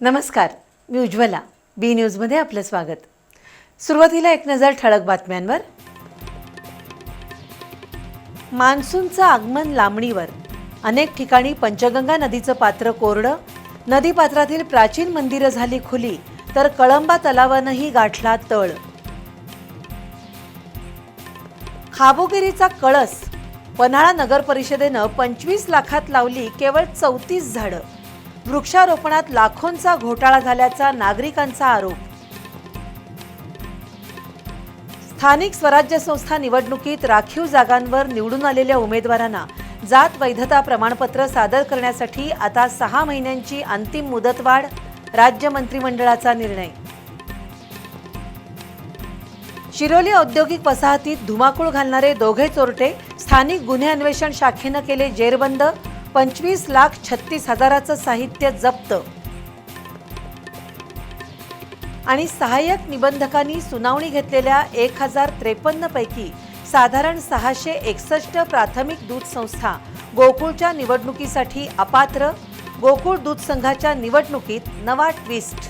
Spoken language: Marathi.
नमस्कार, मी उज्ज्वला. बी न्यूजमध्ये आपलं स्वागत. सुरुवातीला एक नजर ठळक बातम्यांवर. मान्सूनचं आगमन लांबणीवर. अनेक ठिकाणी पंचगंगा नदीचं पात्र कोरडं. नदीपात्रातील प्राचीन मंदिरं झाली खुली, तर कळंबा तलावानंही गाठला तळ. खाबोगिरीचा कळस. पन्हाळा नगर परिषदेनं 25 लाखात लावली केवळ 34 झाडं. वृक्षारोपणात लाखोंचा घोटाळा झाल्याचा नागरिकांचा आरोप. स्थानिक स्वराज्य संस्था निवडणुकीत राखीव जागांवर निवडून आलेल्या उमेदवारांना जात वैधता प्रमाणपत्र सादर करण्यासाठी आता 6 महिन्यांची अंतिम मुदतवाढ. राज्य मंत्रिमंडळाचा निर्णय. शिरोली औद्योगिक वसाहतीत धुमाकूळ घालणारे दोघे चोरटे. स्थानिक गुन्हे अन्वेषण शाखेनं केले जेरबंद. 25,36,000चं साहित्य जप्त. आणि सहाय्यक निबंधकांनी सुनावणी घेतलेल्या 1053 पैकी साधारण 661 प्राथमिक दूध संस्था गोकुळच्या निवडणुकीसाठी अपात्र. गोकुळ दूध संघाच्या निवडणुकीत नवा ट्विस्ट.